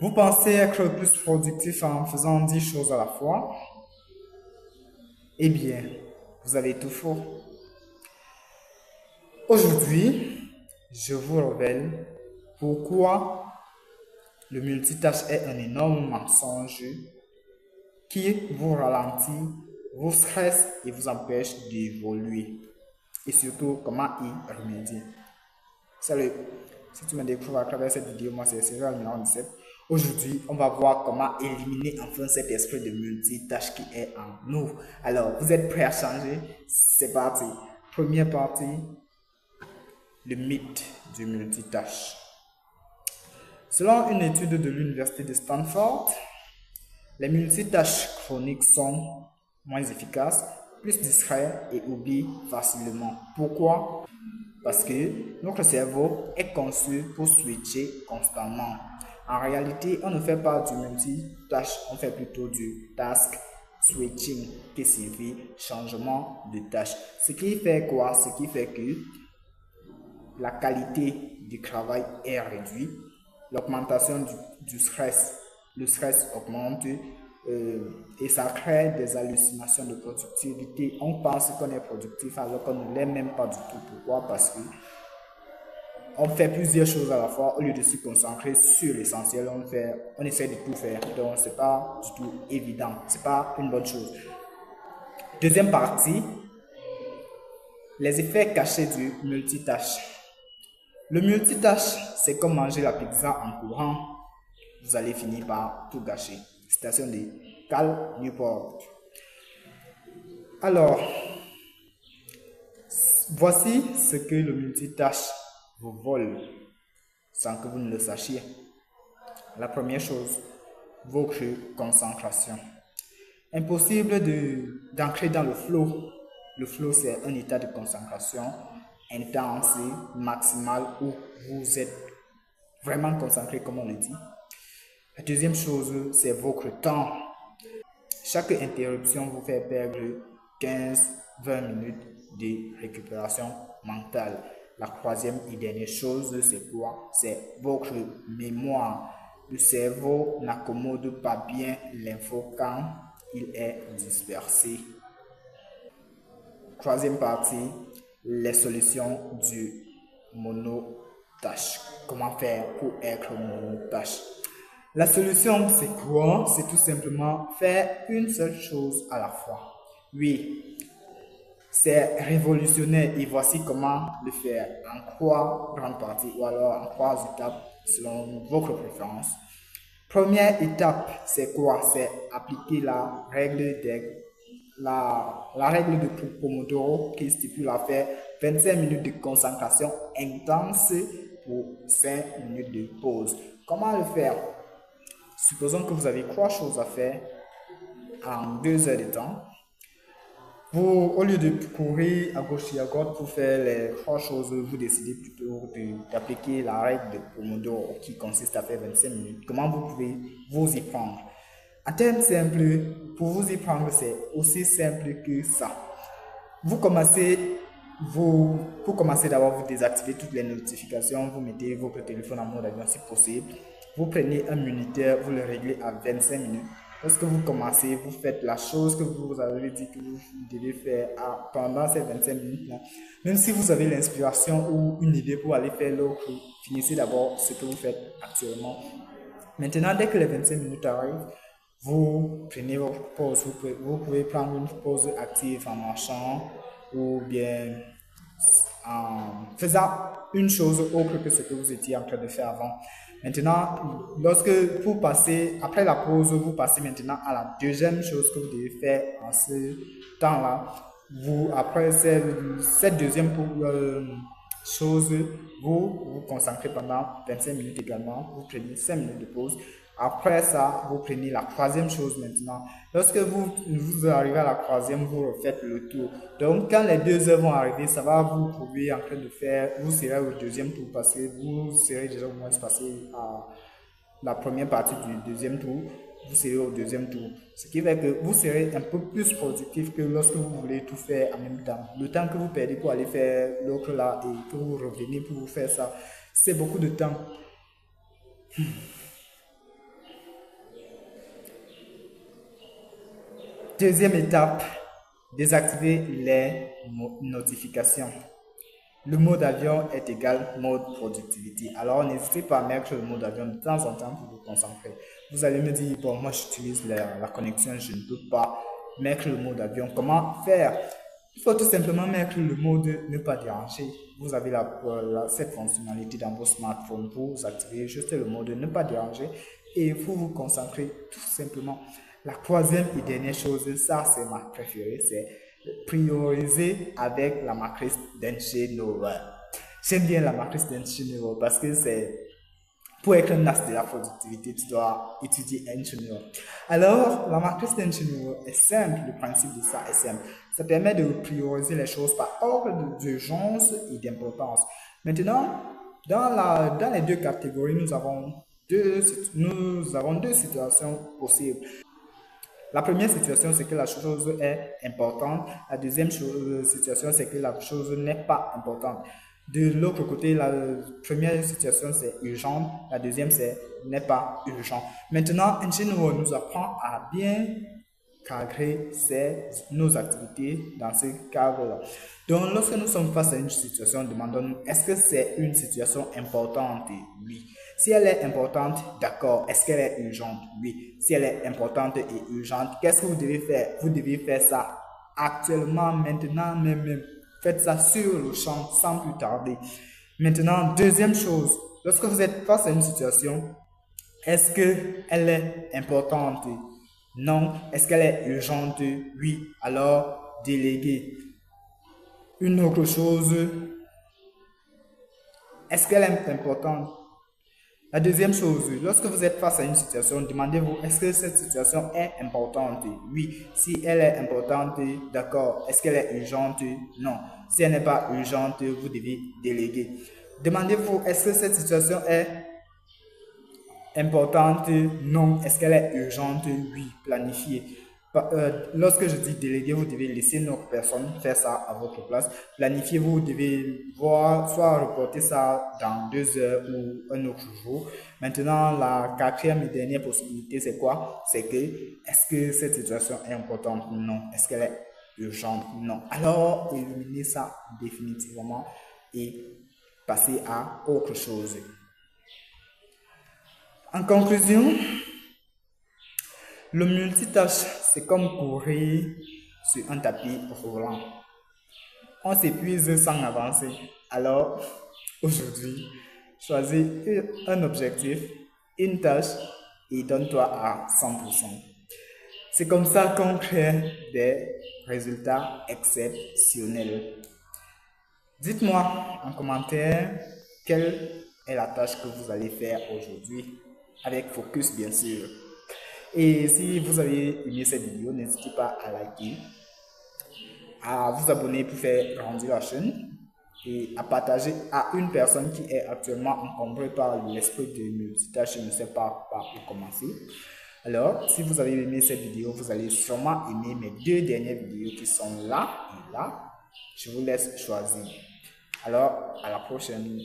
Vous pensez être plus productif en faisant 10 choses à la fois? Eh bien, vous avez tout faux. Aujourd'hui, je vous révèle pourquoi le multitâche est un énorme mensonge qui vous ralentit, vous stresse et vous empêche d'évoluer. Et surtout, comment y remédier. Salut, si tu me découvres à travers cette vidéo, moi c'est Cyril numéro 17. Aujourd'hui, on va voir comment éliminer enfin cet esprit de multitâche qui est en nous. Alors, vous êtes prêts à changer? C'est parti. Première partie, le mythe du multitâche. Selon une étude de l'université de Stanford, les multitâches chroniques sont moins efficaces, plus distraits et oublient facilement. Pourquoi? Parce que notre cerveau est conçu pour switcher constamment. En réalité, on ne fait pas du multitâche, on fait plutôt du task switching qui signifie changement de tâche. Ce qui fait quoi? Ce qui fait que la qualité du travail est réduite, l'augmentation du stress, le stress augmente et ça crée des hallucinations de productivité. On pense qu'on est productif alors qu'on ne l'est même pas du tout. Pourquoi? Parce que on fait plusieurs choses à la fois au lieu de se concentrer sur l'essentiel. On essaie de tout faire, donc c'est pas du tout évident, c'est pas une bonne chose. Deuxième partie, les effets cachés du multitâche. Le multitâche, c'est comme manger la pizza en courant. Vous allez finir par tout gâcher. Citation de Cal Newport. Alors, voici ce que le multitâche vous vole sans que vous ne le sachiez. La première chose, votre concentration. Impossible d'entrer dans le flow. Le flow, c'est un état de concentration intense, maximal, où vous êtes vraiment concentré, comme on le dit. La deuxième chose, c'est votre temps. Chaque interruption vous fait perdre 15-20 minutes de récupération mentale. La troisième et dernière chose, c'est quoi? C'est votre mémoire. Le cerveau n'accommode pas bien l'info quand il est dispersé. Troisième partie, les solutions du monotâche. Comment faire pour être monotâche? La solution, c'est quoi? C'est tout simplement faire une seule chose à la fois. Oui, c'est révolutionnaire et voici comment le faire. En trois grandes parties ou alors en trois étapes selon votre préférence. Première étape, c'est quoi? C'est appliquer la règle de Pomodoro qui stipule à faire 25 minutes de concentration intense pour 5 minutes de pause. Comment le faire? Supposons que vous avez trois choses à faire en 2 heures de temps. Vous, au lieu de courir à gauche et à droite pour faire les trois choses, vous décidez plutôt d'appliquer la règle de Pomodoro qui consiste à faire 25 minutes. Comment vous pouvez vous y prendre? En termes simples, pour vous y prendre, c'est aussi simple que ça. Vous commencez d'abord, vous désactivez toutes les notifications, vous mettez votre téléphone en mode avion si possible. Vous prenez un minuteur, vous le réglez à 25 minutes. Lorsque vous commencez, vous faites la chose que vous avez dit que vous devez faire pendant ces 25 minutes-là. Même si vous avez l'inspiration ou une idée pour aller faire l'autre, finissez d'abord ce que vous faites actuellement. Maintenant, dès que les 25 minutes arrivent, vous prenez votre pause. Vous pouvez prendre une pause active en marchant ou bien en faisant une chose autre que ce que vous étiez en train de faire avant. Maintenant, lorsque vous passez, après la pause, vous passez maintenant à la deuxième chose que vous devez faire en ce temps-là. Après cette deuxième chose, vous vous concentrez pendant 25 minutes également. Vous prenez 5 minutes de pause. Après ça, vous prenez la troisième chose maintenant. Lorsque vous arrivez à la troisième, vous refaites le tour. Donc, quand les 2 heures vont arriver, ça va vous trouver en train de faire, vous serez au deuxième tour parce que vous serez déjà au moins passé à la première partie du deuxième tour. Vous serez au deuxième tour. Ce qui fait que vous serez un peu plus productif que lorsque vous voulez tout faire en même temps. Le temps que vous perdez pour aller faire l'autre là et que vous revenez pour vous faire ça, c'est beaucoup de temps. Deuxième étape, désactiver les notifications. Le mode avion est égal mode productivité. Alors, n'hésitez pas à mettre le mode avion de temps en temps pour vous concentrer. Vous allez me dire, bon, moi j'utilise la connexion, je ne peux pas mettre le mode avion. Comment faire? Il faut tout simplement mettre le mode ne pas déranger. Vous avez cette fonctionnalité dans vos smartphones pour vous activer juste le mode ne pas déranger et vous vous concentrer tout simplement. La troisième et dernière chose, ça c'est ma préférée, c'est prioriser avec la matrice d'Eisenhower. J'aime bien la matrice d'Eisenhower parce que c'est pour être un as de la productivité, tu dois étudier Eisenhower. Alors, la matrice d'Eisenhower est simple, le principe de ça est simple. Ça permet de prioriser les choses par ordre d'urgence et d'importance. Maintenant, dans les deux catégories, nous avons deux situations possibles. La première situation, c'est que la chose est importante. La deuxième situation, c'est que la chose n'est pas importante. De l'autre côté, la première situation, c'est urgent. La deuxième, c'est n'est pas urgent. Maintenant, Eisenhower nous apprend à bien cadrer nos activités dans ce cadre-là. Donc, lorsque nous sommes face à une situation, demandons-nous, est-ce que c'est une situation importante? Oui. Si elle est importante, d'accord. Est-ce qu'elle est urgente? Oui. Si elle est importante et urgente, qu'est-ce que vous devez faire? Vous devez faire ça actuellement, maintenant même. Faites ça sur le champ sans plus tarder. Maintenant, deuxième chose, lorsque vous êtes face à une situation, est-ce qu'elle est importante? Non. Est-ce qu'elle est urgente? Oui. Alors, déléguez. Une autre chose, est-ce qu'elle est importante? La deuxième chose, lorsque vous êtes face à une situation, demandez-vous, est-ce que cette situation est importante? Oui. Si elle est importante, d'accord. Est-ce qu'elle est urgente? Non. Si elle n'est pas urgente, vous devez déléguer. Demandez-vous, est-ce que cette situation est importante? Non. Est-ce qu'elle est urgente? Oui. Planifiez. Lorsque je dis déléguer, vous devez laisser une autre personne faire ça à votre place. Planifiez, vous devez voir, soit reporter ça dans 2 heures ou un autre jour. Maintenant, la quatrième et dernière possibilité, c'est quoi? C'est que, est-ce que cette situation est importante? Non. Est-ce qu'elle est urgente? Non. Alors, éliminez ça définitivement et passez à autre chose. En conclusion, le multitâche, c'est comme courir sur un tapis roulant. On s'épuise sans avancer. Alors, aujourd'hui, choisis un objectif, une tâche et donne-toi à 100%. C'est comme ça qu'on crée des résultats exceptionnels. Dites-moi en commentaire quelle est la tâche que vous allez faire aujourd'hui, avec focus bien sûr. Et si vous avez aimé cette vidéo, n'hésitez pas à liker, à vous abonner pour faire grandir la chaîne et à partager à une personne qui est actuellement encombrée par l'esprit de multitâche et ne sait pas par où commencer. Alors, si vous avez aimé cette vidéo, vous allez sûrement aimer mes 2 dernières vidéos qui sont là et là. Je vous laisse choisir. Alors, à la prochaine.